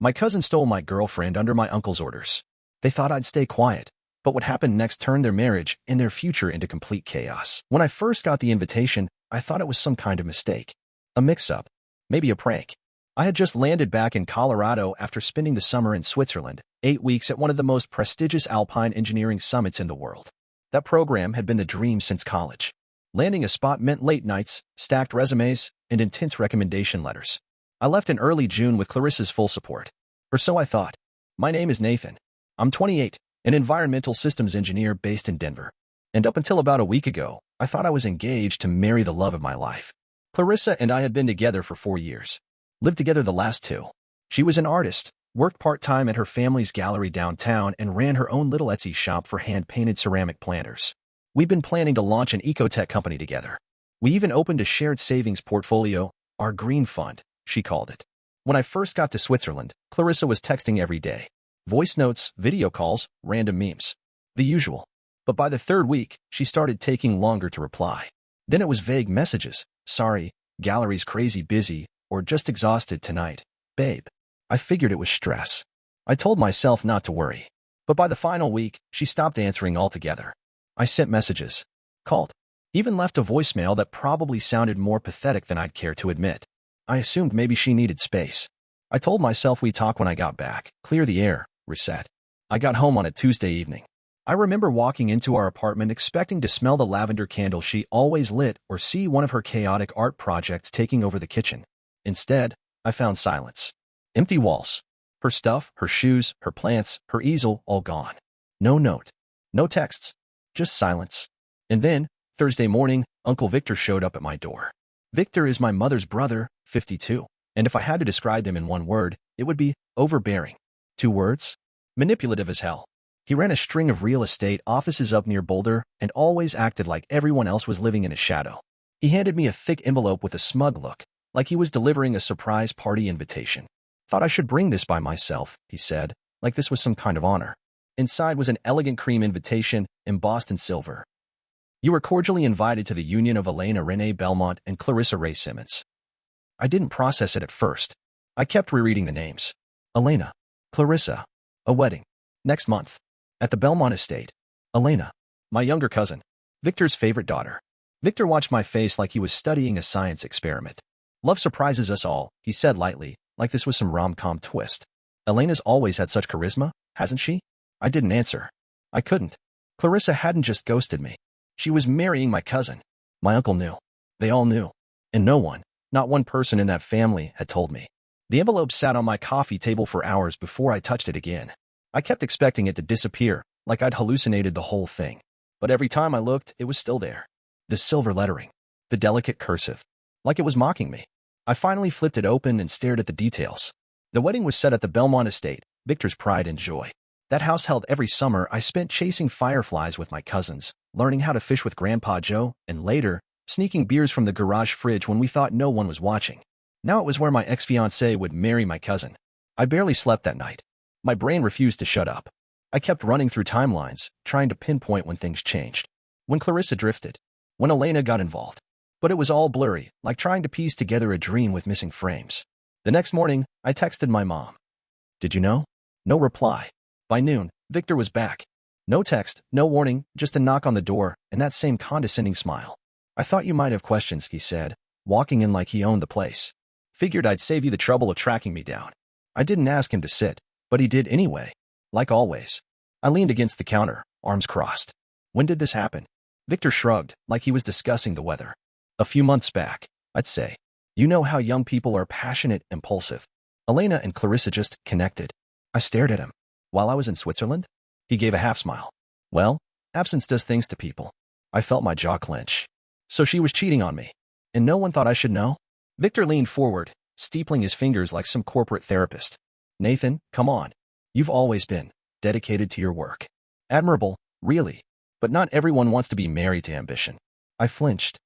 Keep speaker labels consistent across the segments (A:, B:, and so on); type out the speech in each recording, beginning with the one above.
A: My cousin stole my girlfriend under my uncle's orders. They thought I'd stay quiet, but what happened next turned their marriage and their future into complete chaos. When I first got the invitation, I thought it was some kind of mistake. A mix-up. Maybe a prank. I had just landed back in Colorado after spending the summer in Switzerland, 8 weeks at one of the most prestigious alpine engineering summits in the world. That program had been the dream since college. Landing a spot meant late nights, stacked resumes, and intense recommendation letters. I left in early June with Clarissa's full support. Or so I thought. My name is Nathan. I'm 28, an environmental systems engineer based in Denver. And up until about a week ago, I thought I was engaged to marry the love of my life. Clarissa and I had been together for 4 years. Lived together the last 2. She was an artist, worked part-time at her family's gallery downtown, and ran her own little Etsy shop for hand-painted ceramic planters. We've been planning to launch an ecotech company together. We even opened a shared savings portfolio, our green fund, she called it. When I first got to Switzerland, Clarissa was texting every day. Voice notes, video calls, random memes. The usual. But by the 3rd week, she started taking longer to reply. Then it was vague messages. Sorry, gallery's crazy busy, or just exhausted tonight, babe. I figured it was stress. I told myself not to worry. But by the final week, she stopped answering altogether. I sent messages, called, even left a voicemail that probably sounded more pathetic than I'd care to admit. I assumed maybe she needed space. I told myself we'd talk when I got back, clear the air, reset. I got home on a Tuesday evening. I remember walking into our apartment expecting to smell the lavender candle she always lit or see one of her chaotic art projects taking over the kitchen. Instead, I found silence. Empty walls. Her stuff, her shoes, her plants, her easel, all gone. No note. No texts. Just silence. And then, Thursday morning, Uncle Victor showed up at my door. Victor is my mother's brother, 52. And if I had to describe him in one word, it would be overbearing. 2 words? Manipulative as hell. He ran a string of real estate offices up near Boulder and always acted like everyone else was living in his shadow. He handed me a thick envelope with a smug look, like he was delivering a surprise party invitation. Thought I should bring this by myself, he said, like this was some kind of honor. Inside was an elegant cream invitation, embossed in silver. You were cordially invited to the union of Elena Renee Belmont and Clarissa Ray Simmons. I didn't process it at first. I kept rereading the names. Elena. Clarissa. A wedding. Next month. At the Belmont estate. Elena. My younger cousin. Victor's favorite daughter. Victor watched my face like he was studying a science experiment. Love surprises us all, he said lightly, like this was some rom-com twist. Elena's always had such charisma, hasn't she? I didn't answer. I couldn't. Clarissa hadn't just ghosted me. She was marrying my cousin. My uncle knew. They all knew. And no one, not one person in that family, had told me. The envelope sat on my coffee table for hours before I touched it again. I kept expecting it to disappear, like I'd hallucinated the whole thing. But every time I looked, it was still there. The silver lettering. The delicate cursive. Like it was mocking me. I finally flipped it open and stared at the details. The wedding was set at the Belmont estate, Victor's pride and joy. That house held every summer I spent chasing fireflies with my cousins, learning how to fish with Grandpa Joe, and later, sneaking beers from the garage fridge when we thought no one was watching. Now it was where my ex-fiancée would marry my cousin. I barely slept that night. My brain refused to shut up. I kept running through timelines, trying to pinpoint when things changed. When Clarissa drifted. When Elena got involved. But it was all blurry, like trying to piece together a dream with missing frames. The next morning, I texted my mom. Did you know? No reply. By noon, Victor was back. No text, no warning, just a knock on the door, and that same condescending smile. I thought you might have questions, he said, walking in like he owned the place. Figured I'd save you the trouble of tracking me down. I didn't ask him to sit, but he did anyway. Like always. I leaned against the counter, arms crossed. When did this happen? Victor shrugged, like he was discussing the weather. A few months back, I'd say. You know how young people are passionate, impulsive. Elena and Clarissa just connected. I stared at him. While I was in Switzerland? He gave a half smile. Well, absence does things to people. I felt my jaw clench. So she was cheating on me. And no one thought I should know? Victor leaned forward, steepling his fingers like some corporate therapist. Nathan, come on. You've always been dedicated to your work. Admirable, really. But not everyone wants to be married to ambition. I flinched.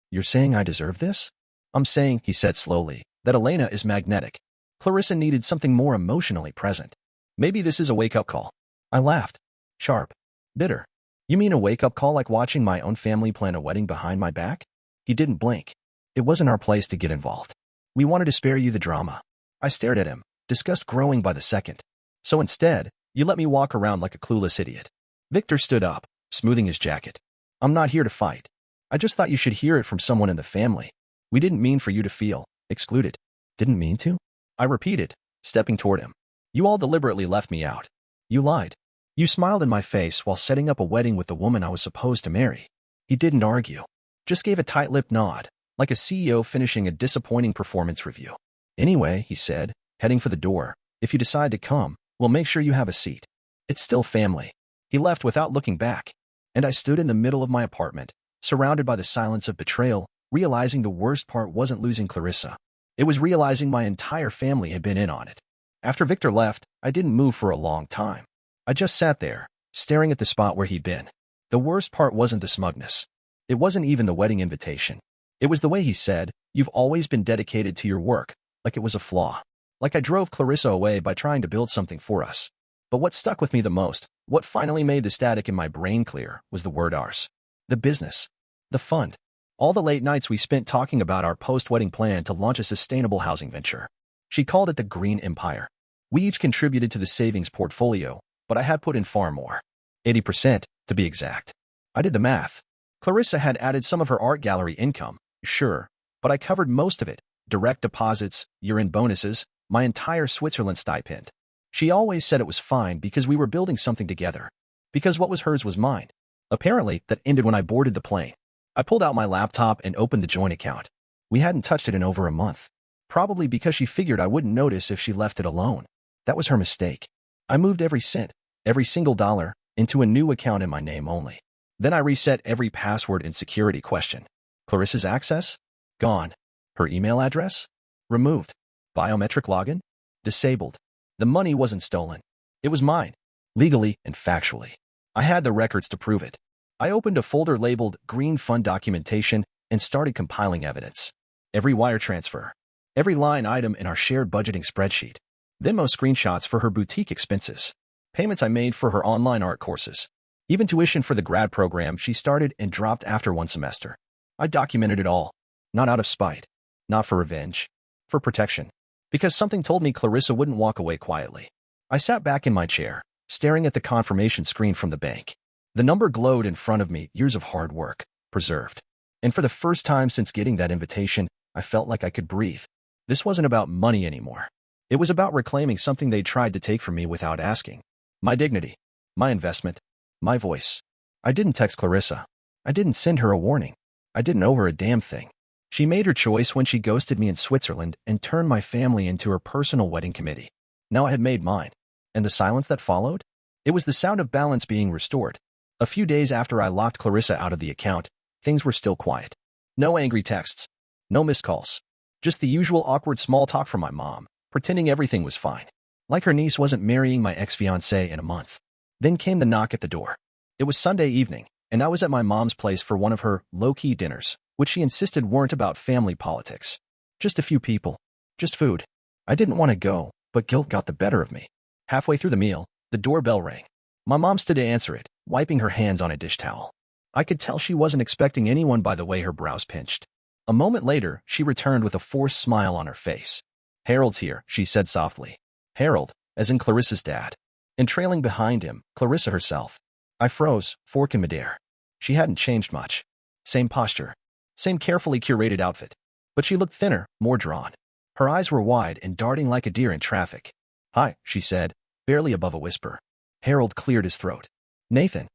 A: You're saying I deserve this? I'm saying, he said slowly, that Elena is magnetic. Clarissa needed something more emotionally present. Maybe this is a wake-up call. I laughed. Sharp. Bitter. You mean a wake-up call like watching my own family plan a wedding behind my back? He didn't blink. It wasn't our place to get involved. We wanted to spare you the drama. I stared at him, disgust growing by the second. So instead, you let me walk around like a clueless idiot. Victor stood up, smoothing his jacket. I'm not here to fight. I just thought you should hear it from someone in the family. We didn't mean for you to feel excluded. Didn't mean to? I repeated, stepping toward him. You all deliberately left me out. You lied. You smiled in my face while setting up a wedding with the woman I was supposed to marry. He didn't argue. Just gave a tight-lipped nod, like a CEO finishing a disappointing performance review. Anyway, he said, heading for the door, if you decide to come, we'll make sure you have a seat. It's still family. He left without looking back, and I stood in the middle of my apartment, surrounded by the silence of betrayal, realizing the worst part wasn't losing Clarissa. It was realizing my entire family had been in on it. After Victor left, I didn't move for a long time. I just sat there, staring at the spot where he'd been. The worst part wasn't the smugness. It wasn't even the wedding invitation. It was the way he said, "You've always been dedicated to your work," like it was a flaw. Like I drove Clarissa away by trying to build something for us. But what stuck with me the most, what finally made the static in my brain clear, was the word ours. The business. The fund. All the late nights we spent talking about our post-wedding plan to launch a sustainable housing venture. She called it the Green Empire. We each contributed to the savings portfolio, but I had put in far more. 80%, to be exact. I did the math. Clarissa had added some of her art gallery income, sure, but I covered most of it. Direct deposits, year-end bonuses, my entire Switzerland stipend. She always said it was fine because we were building something together. Because what was hers was mine. Apparently, that ended when I boarded the plane. I pulled out my laptop and opened the joint account. We hadn't touched it in over a month. Probably because she figured I wouldn't notice if she left it alone. That was her mistake. I moved every cent, every single dollar, into a new account in my name only. Then I reset every password and security question. Clarissa's access? Gone. Her email address? Removed. Biometric login? Disabled. The money wasn't stolen. It was mine. Legally and factually. I had the records to prove it. I opened a folder labeled Green Fund Documentation and started compiling evidence. Every wire transfer. Every line item in our shared budgeting spreadsheet. Then most screenshots for her boutique expenses. Payments I made for her online art courses. Even tuition for the grad program she started and dropped after one semester. I documented it all. Not out of spite. Not for revenge. For protection. Because something told me Clarissa wouldn't walk away quietly. I sat back in my chair, staring at the confirmation screen from the bank. The number glowed in front of me, years of hard work, preserved. And for the first time since getting that invitation, I felt like I could breathe. This wasn't about money anymore. It was about reclaiming something they tried to take from me without asking. My dignity. My investment. My voice. I didn't text Clarissa. I didn't send her a warning. I didn't owe her a damn thing. She made her choice when she ghosted me in Switzerland and turned my family into her personal wedding committee. Now I had made mine. And the silence that followed? It was the sound of balance being restored. A few days after I locked Clarissa out of the account, things were still quiet. No angry texts. No missed calls. Just the usual awkward small talk from my mom, pretending everything was fine. Like her niece wasn't marrying my ex-fiancé in a month. Then came the knock at the door. It was Sunday evening, and I was at my mom's place for one of her low-key dinners, which she insisted weren't about family politics. Just a few people. Just food. I didn't want to go, but guilt got the better of me. Halfway through the meal, the doorbell rang. My mom stood to answer it, wiping her hands on a dish towel. I could tell she wasn't expecting anyone by the way her brows pinched. A moment later, she returned with a forced smile on her face. "Harold's here," she said softly. Harold, as in Clarissa's dad. And trailing behind him, Clarissa herself. I froze, fork in midair. She hadn't changed much. Same posture. Same carefully curated outfit. But she looked thinner, more drawn. Her eyes were wide and darting like a deer in traffic. "Hi," she said, barely above a whisper. Harold cleared his throat. "Nathan,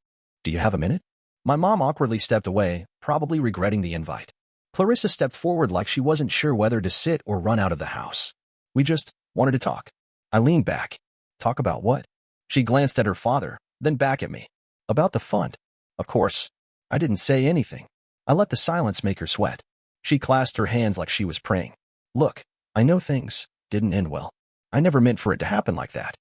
A: do you have a minute?" My mom awkwardly stepped away, probably regretting the invite. Clarissa stepped forward like she wasn't sure whether to sit or run out of the house. "We just wanted to talk." I leaned back. "Talk about what?" She glanced at her father, then back at me. "About the fund." Of course. I didn't say anything. I let the silence make her sweat. She clasped her hands like she was praying. "Look, I know things didn't end well. I never meant for it to happen like that.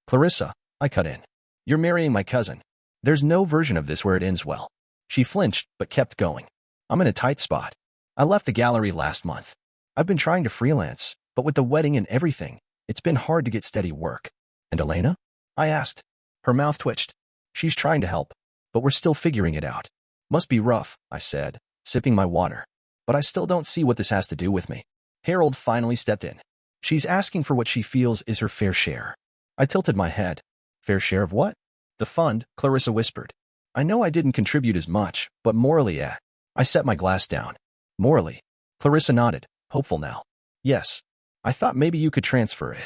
A: Clarissa," I cut in. "You're marrying my cousin. There's no version of this where it ends well." She flinched, but kept going. "I'm in a tight spot. I left the gallery last month. I've been trying to freelance, but with the wedding and everything, it's been hard to get steady work." "And Elena?" I asked. Her mouth twitched. "She's trying to help, but we're still figuring it out." "Must be rough," I said, sipping my water. "But I still don't see what this has to do with me." Harold finally stepped in. She's asking for what she feels is her fair share. I tilted my head. Fair share of what? The fund, Clarissa whispered. I know I didn't contribute as much, but morally, I set my glass down. Morally? Clarissa nodded, hopeful now. Yes. I thought maybe you could transfer it.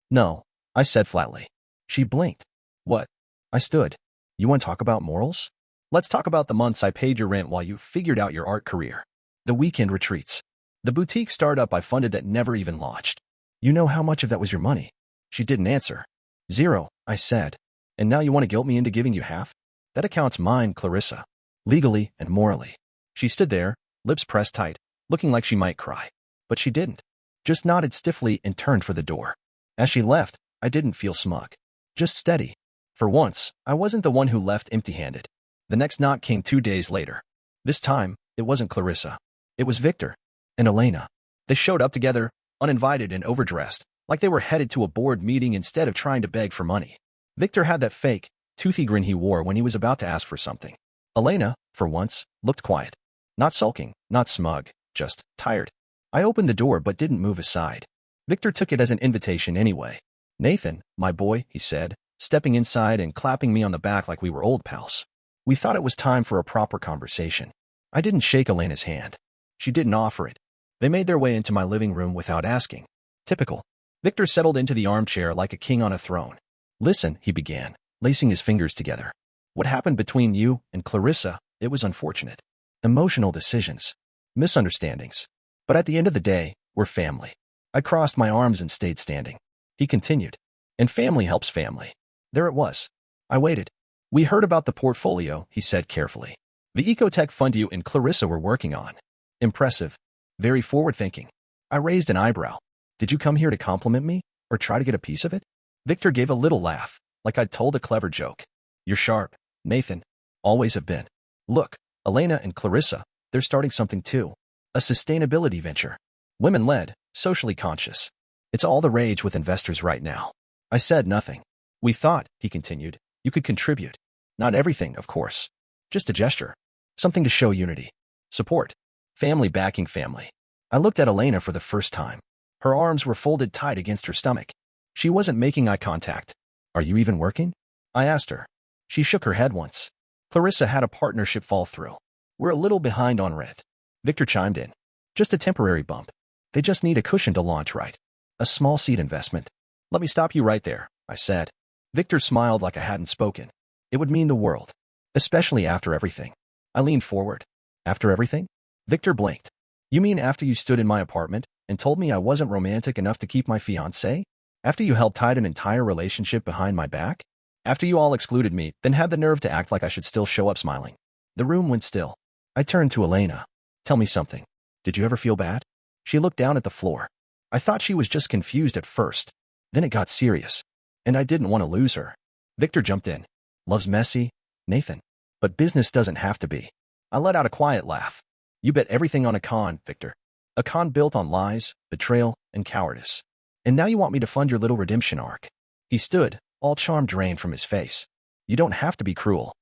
A: No, I said flatly. She blinked. What? I stood. You want to talk about morals? Let's talk about the months I paid your rent while you figured out your art career. The weekend retreats. The boutique startup I funded that never even launched. You know how much of that was your money? She didn't answer. 0, I said. And now you want to guilt me into giving you half? That account's mine, Clarissa. Legally and morally. She stood there, lips pressed tight, looking like she might cry. But she didn't. Just nodded stiffly and turned for the door. As she left, I didn't feel smug. Just steady. For once, I wasn't the one who left empty-handed. The next knock came 2 days later. This time, it wasn't Clarissa. It was Victor and Elena. They showed up together, uninvited and overdressed, like they were headed to a board meeting instead of trying to beg for money. Victor had that fake, toothy grin he wore when he was about to ask for something. Elena, for once, looked quiet. Not sulking, not smug, just tired. I opened the door but didn't move aside. Victor took it as an invitation anyway. Nathan, my boy, he said, stepping inside and clapping me on the back like we were old pals. We thought it was time for a proper conversation. I didn't shake Elena's hand. She didn't offer it. They made their way into my living room without asking. Typical. Victor settled into the armchair like a king on a throne. Listen, he began, lacing his fingers together. What happened between you and Clarissa, it was unfortunate. Emotional decisions. Misunderstandings. But at the end of the day, we're family. I crossed my arms and stayed standing. He continued. And family helps family. There it was. I waited. We heard about the portfolio, he said carefully. The ecotech fund you and Clarissa were working on. Impressive. Very forward-thinking. I raised an eyebrow. Did you come here to compliment me, or try to get a piece of it? Victor gave a little laugh, like I'd told a clever joke. You're sharp, Nathan. Always have been. Look, Elena and Clarissa, they're starting something too. A sustainability venture. Women-led, socially conscious. It's all the rage with investors right now. I said nothing. We thought, he continued, you could contribute. Not everything, of course. Just a gesture. Something to show unity. Support. Family backing family. I looked at Elena for the first time. Her arms were folded tight against her stomach. She wasn't making eye contact. Are you even working? I asked her. She shook her head once. Clarissa had a partnership fall through. We're a little behind on rent. Victor chimed in. Just a temporary bump. They just need a cushion to launch right. A small seed investment. Let me stop you right there, I said. Victor smiled like I hadn't spoken. It would mean the world. Especially after everything. I leaned forward. After everything? Victor blinked. You mean after you stood in my apartment and told me I wasn't romantic enough to keep my fiancé? After you helped hide an entire relationship behind my back? After you all excluded me, then had the nerve to act like I should still show up smiling? The room went still. I turned to Elena. Tell me something. Did you ever feel bad? She looked down at the floor. I thought she was just confused at first. Then it got serious. And I didn't want to lose her. Victor jumped in. Love's messy, Nathan. But business doesn't have to be. I let out a quiet laugh. You bet everything on a con, Victor. A con built on lies, betrayal, and cowardice. And now you want me to fund your little redemption arc. He stood, all charm drained from his face. You don't have to be cruel.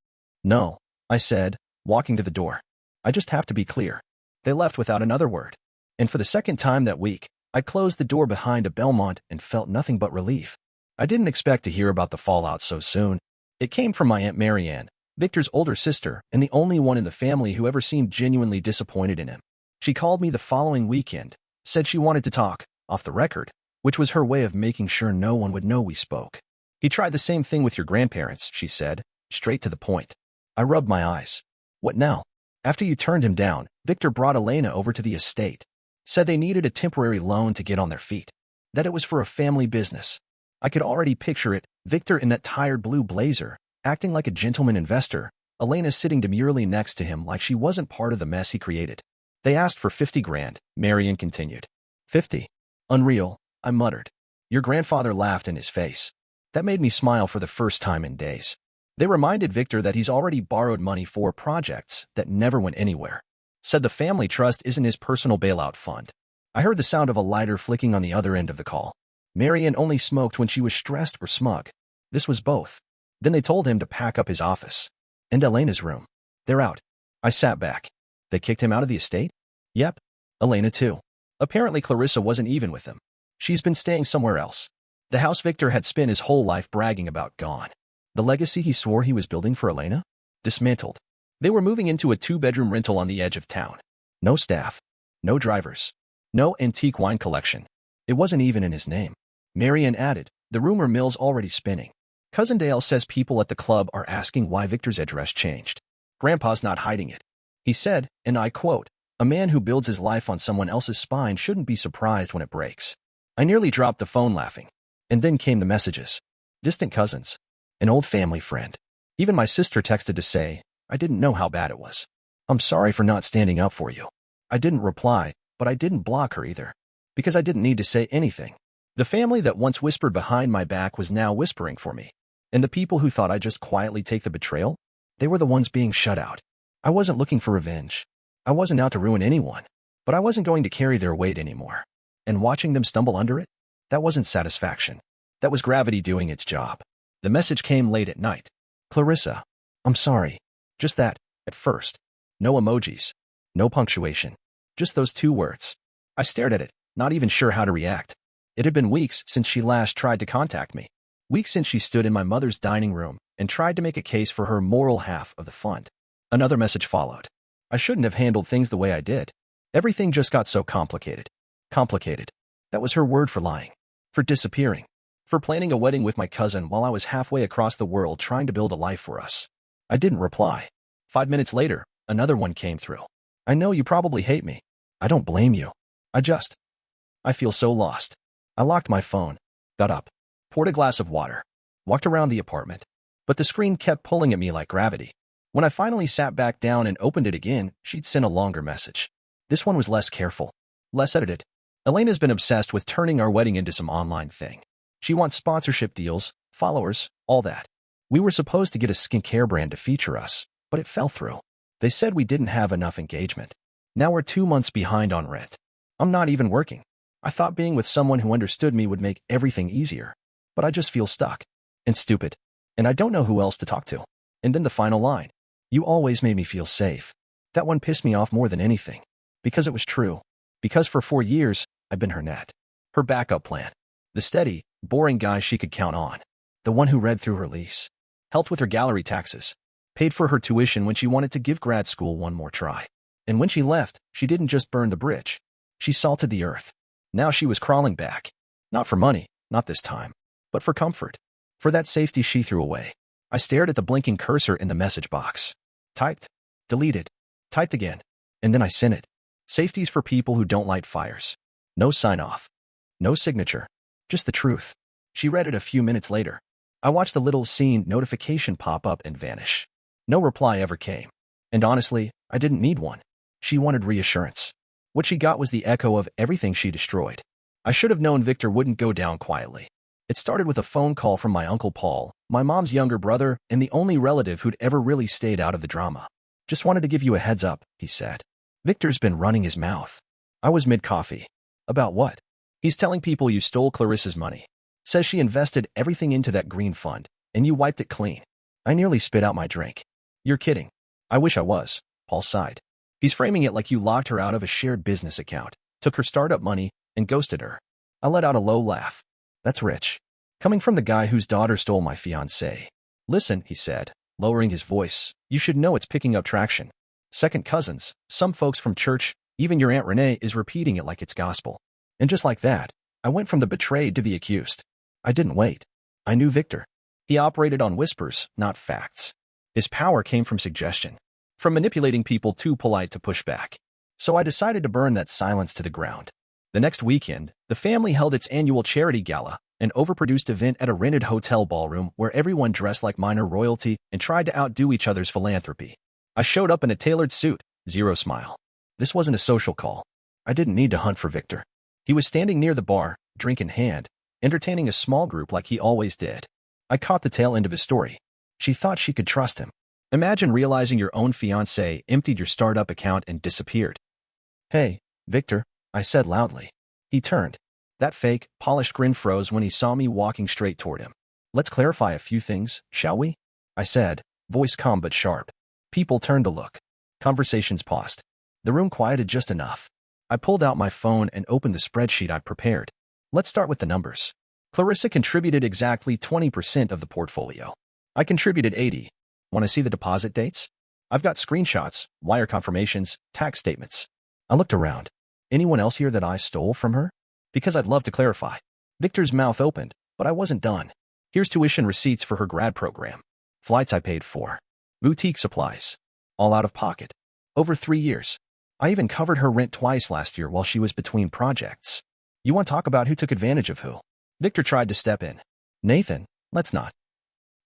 A: No, I said, walking to the door. I just have to be clear. They left without another word. And for the second time that week, I closed the door behind a Belmont and felt nothing but relief. I didn't expect to hear about the fallout so soon. It came from my Aunt Marianne, Victor's older sister, and the only one in the family who ever seemed genuinely disappointed in him. She called me the following weekend, said she wanted to talk, off the record, which was her way of making sure no one would know we spoke. He tried the same thing with your grandparents, she said, straight to the point. I rubbed my eyes. What now? After you turned him down, Victor brought Elena over to the estate. Said they needed a temporary loan to get on their feet. That it was for a family business. I could already picture it, Victor in that tired blue blazer, acting like a gentleman investor, Elena sitting demurely next to him like she wasn't part of the mess he created. They asked for 50 grand, Marian continued. 50. Unreal, I muttered. Your grandfather laughed in his face. That made me smile for the first time in days. They reminded Victor that he's already borrowed money for projects that never went anywhere. Said the family trust isn't his personal bailout fund. I heard the sound of a lighter flicking on the other end of the call. Marian only smoked when she was stressed or smug. This was both. Then they told him to pack up his office. And Elena's room. They're out. I sat back. They kicked him out of the estate? Yep. Elena too. Apparently Clarissa wasn't even with him. She's been staying somewhere else. The house Victor had spent his whole life bragging about gone. The legacy he swore he was building for Elena? Dismantled. They were moving into a 2-bedroom rental on the edge of town. No staff. No drivers. No antique wine collection. It wasn't even in his name. Marianne added, the rumor mill's already spinning. Cousin Dale says people at the club are asking why Victor's address changed. Grandpa's not hiding it. He said, and I quote, a man who builds his life on someone else's spine shouldn't be surprised when it breaks. I nearly dropped the phone laughing. And then came the messages. Distant cousins. An old family friend. Even my sister texted to say, I didn't know how bad it was. I'm sorry for not standing up for you. I didn't reply, but I didn't block her either. Because I didn't need to say anything. The family that once whispered behind my back was now whispering for me. And the people who thought I'd just quietly take the betrayal? They were the ones being shut out. I wasn't looking for revenge. I wasn't out to ruin anyone. But I wasn't going to carry their weight anymore. And watching them stumble under it? That wasn't satisfaction. That was gravity doing its job. The message came late at night. Clarissa, I'm sorry. Just that, at first. No emojis. No punctuation. Just those 2 words. I stared at it, not even sure how to react. It had been weeks since she last tried to contact me. Weeks since she stood in my mother's dining room and tried to make a case for her moral half of the fund. Another message followed. I shouldn't have handled things the way I did. Everything just got so complicated. Complicated. That was her word for lying. For disappearing. For planning a wedding with my cousin while I was halfway across the world trying to build a life for us. I didn't reply. 5 minutes later, another one came through. I know you probably hate me. I don't blame you. I feel so lost. I locked my phone, got up, poured a glass of water, walked around the apartment. But the screen kept pulling at me like gravity. When I finally sat back down and opened it again, she'd sent a longer message. This one was less careful, less edited. Elena's been obsessed with turning our wedding into some online thing. She wants sponsorship deals, followers, all that. We were supposed to get a skincare brand to feature us, but it fell through. They said we didn't have enough engagement. Now we're 2 months behind on rent. I'm not even working. I thought being with someone who understood me would make everything easier. But I just feel stuck. And stupid. And I don't know who else to talk to. And then the final line. You always made me feel safe. That one pissed me off more than anything. Because it was true. Because for 4 years, I've been her net. Her backup plan. The steady, boring guy she could count on. The one who read through her lease. Helped with her gallery taxes. Paid for her tuition when she wanted to give grad school one more try. And when she left, she didn't just burn the bridge. She salted the earth. Now she was crawling back. Not for money, not this time. But for comfort. For that safety she threw away. I stared at the blinking cursor in the message box. Typed. Deleted. Typed again. And then I sent it. Safety's for people who don't light fires. No sign-off. No signature. Just the truth. She read it a few minutes later. I watched the little scene notification pop up and vanish. No reply ever came. And honestly, I didn't need one. She wanted reassurance. What she got was the echo of everything she destroyed. I should have known Victor wouldn't go down quietly. It started with a phone call from my Uncle Paul, my mom's younger brother, and the only relative who'd ever really stayed out of the drama. Just wanted to give you a heads up, he said. Victor's been running his mouth. I was mid-coffee. About what? He's telling people you stole Clarissa's money. Says she invested everything into that green fund, and you wiped it clean. I nearly spit out my drink. You're kidding. I wish I was, Paul sighed. He's framing it like you locked her out of a shared business account, took her startup money, and ghosted her. I let out a low laugh. That's rich. Coming from the guy whose daughter stole my fiancée. Listen, he said, lowering his voice, you should know it's picking up traction. Second cousins, some folks from church, even your Aunt Renee is repeating it like it's gospel. And just like that, I went from the betrayed to the accused. I didn't wait. I knew Victor. He operated on whispers, not facts. His power came from suggestion. From manipulating people too polite to push back. So I decided to burn that silence to the ground. The next weekend, the family held its annual charity gala, an overproduced event at a rented hotel ballroom where everyone dressed like minor royalty and tried to outdo each other's philanthropy. I showed up in a tailored suit, zero smile. This wasn't a social call. I didn't need to hunt for Victor. He was standing near the bar, drink in hand, entertaining a small group like he always did. I caught the tail end of his story. She thought she could trust him. Imagine realizing your own fiancé emptied your startup account and disappeared. Hey, Victor, I said loudly. He turned. That fake, polished grin froze when he saw me walking straight toward him. Let's clarify a few things, shall we? I said, voice calm but sharp. People turned to look. Conversations paused. The room quieted just enough. I pulled out my phone and opened the spreadsheet I'd prepared. Let's start with the numbers. Clarissa contributed exactly 20% of the portfolio. I contributed 80. Want to see the deposit dates? I've got screenshots, wire confirmations, tax statements. I looked around. Anyone else here that I stole from her? Because I'd love to clarify. Victor's mouth opened, but I wasn't done. Here's tuition receipts for her grad program. Flights I paid for. Boutique supplies. All out of pocket. Over 3 years. I even covered her rent twice last year while she was between projects. You want to talk about who took advantage of who? Victor tried to step in. Nathan, let's not.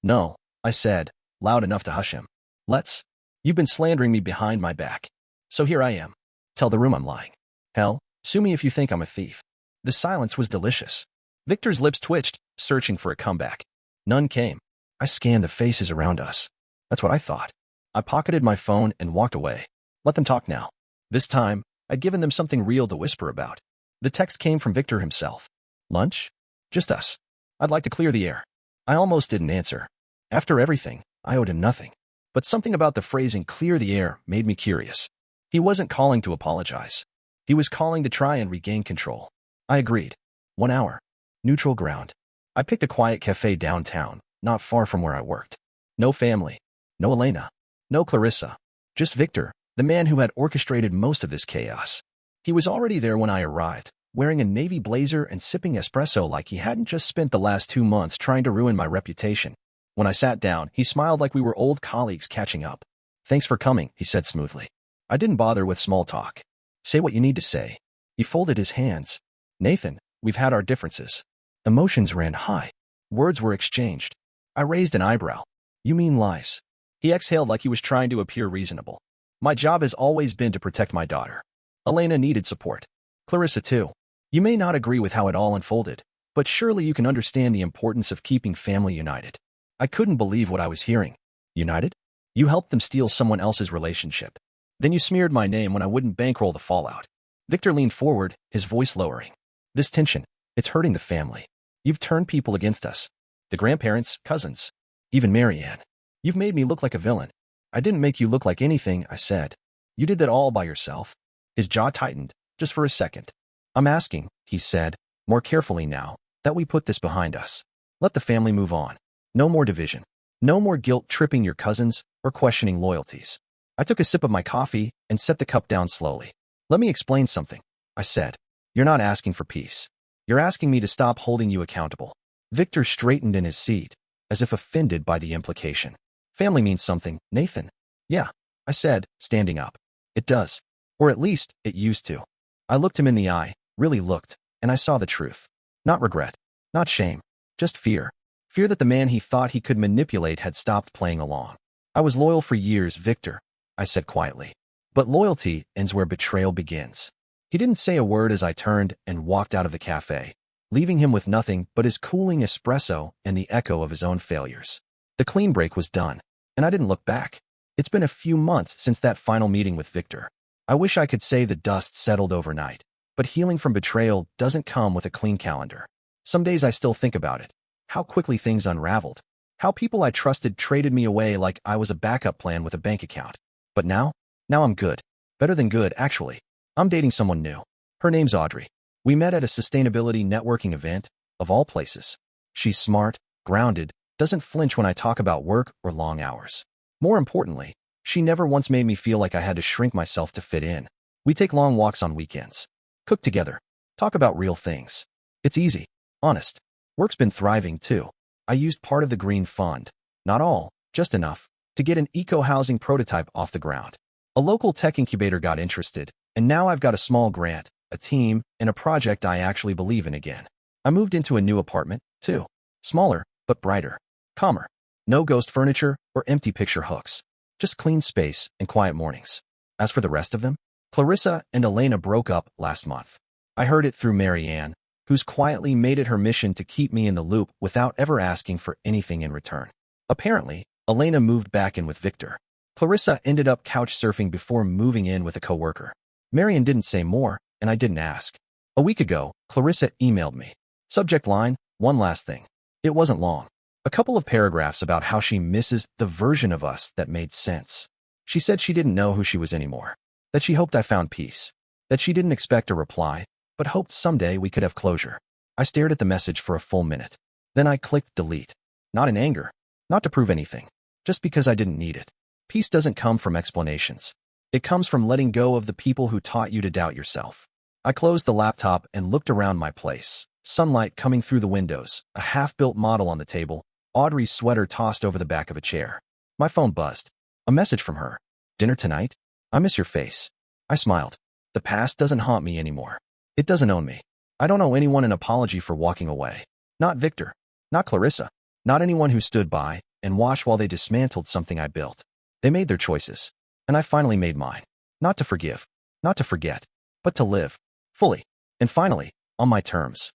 A: No, I said, loud enough to hush him. Let's. You've been slandering me behind my back. So here I am. Tell the room I'm lying. Hell, sue me if you think I'm a thief. The silence was delicious. Victor's lips twitched, searching for a comeback. None came. I scanned the faces around us. That's what I thought. I pocketed my phone and walked away. Let them talk now. This time, I'd given them something real to whisper about. The text came from Victor himself. Lunch? Just us. I'd like to clear the air. I almost didn't answer. After everything, I owed him nothing. But something about the phrasing clear the air made me curious. He wasn't calling to apologize. He was calling to try and regain control. I agreed. 1 hour. Neutral ground. I picked a quiet cafe downtown, not far from where I worked. No family. No Elena. No Clarissa. Just Victor, the man who had orchestrated most of this chaos. He was already there when I arrived, wearing a navy blazer and sipping espresso like he hadn't just spent the last 2 months trying to ruin my reputation. When I sat down, he smiled like we were old colleagues catching up. Thanks for coming, he said smoothly. I didn't bother with small talk. Say what you need to say. He folded his hands. Nathan, we've had our differences. Emotions ran high. Words were exchanged. I raised an eyebrow. You mean lies? He exhaled like he was trying to appear reasonable. My job has always been to protect my daughter. Elena needed support. Clarissa too. You may not agree with how it all unfolded, but surely you can understand the importance of keeping family united. I couldn't believe what I was hearing. United? You helped them steal someone else's relationship. Then you smeared my name when I wouldn't bankroll the fallout. Victor leaned forward, his voice lowering. This tension, it's hurting the family. You've turned people against us. The grandparents, cousins, even Marianne. You've made me look like a villain. I didn't make you look like anything, I said. You did that all by yourself. His jaw tightened, just for a second. I'm asking, he said, more carefully now, that we put this behind us. Let the family move on. No more division. No more guilt-tripping your cousins or questioning loyalties. I took a sip of my coffee and set the cup down slowly. Let me explain something, I said. You're not asking for peace. You're asking me to stop holding you accountable. Victor straightened in his seat, as if offended by the implication. Family means something, Nathan. Yeah, I said, standing up. It does. Or at least, it used to. I looked him in the eye, really looked, and I saw the truth. Not regret. Not shame. Just fear. Fear that the man he thought he could manipulate had stopped playing along. I was loyal for years, Victor, I said quietly. But loyalty ends where betrayal begins. He didn't say a word as I turned and walked out of the cafe, leaving him with nothing but his cooling espresso and the echo of his own failures. The clean break was done, and I didn't look back. It's been a few months since that final meeting with Victor. I wish I could say the dust settled overnight, but healing from betrayal doesn't come with a clean calendar. Some days I still think about it. How quickly things unraveled. How people I trusted traded me away like I was a backup plan with a bank account. But now I'm good. Better than good, actually. I'm dating someone new. Her name's Audrey. We met at a sustainability networking event, of all places. She's smart, grounded, doesn't flinch when I talk about work or long hours. More importantly, she never once made me feel like I had to shrink myself to fit in. We take long walks on weekends. Cook together. Talk about real things. It's easy. Honest. Work's been thriving, too. I used part of the green fund. Not all, just enough, to get an eco-housing prototype off the ground. A local tech incubator got interested, and now I've got a small grant, a team, and a project I actually believe in again. I moved into a new apartment, too. Smaller, but brighter. Calmer. No ghost furniture or empty picture hooks. Just clean space and quiet mornings. As for the rest of them, Clarissa and Elena broke up last month. I heard it through Marianne, who's quietly made it her mission to keep me in the loop without ever asking for anything in return. Apparently, Elena moved back in with Victor. Clarissa ended up couch surfing before moving in with a coworker. Marianne didn't say more, and I didn't ask. A week ago, Clarissa emailed me. Subject line, one last thing. It wasn't long. A couple of paragraphs about how she misses the version of us that made sense. She said she didn't know who she was anymore. That she hoped I found peace. That she didn't expect a reply, but hoped someday we could have closure. I stared at the message for a full minute. Then I clicked delete. Not in anger. Not to prove anything. Just because I didn't need it. Peace doesn't come from explanations. It comes from letting go of the people who taught you to doubt yourself. I closed the laptop and looked around my place. Sunlight coming through the windows, a half-built model on the table, Audrey's sweater tossed over the back of a chair. My phone buzzed. A message from her. Dinner tonight? I miss your face. I smiled. The past doesn't haunt me anymore. It doesn't own me. I don't owe anyone an apology for walking away. Not Victor. Not Clarissa. Not anyone who stood by and watched while they dismantled something I built. They made their choices. And I finally made mine. Not to forgive. Not to forget. But to live. Fully. And finally, on my terms.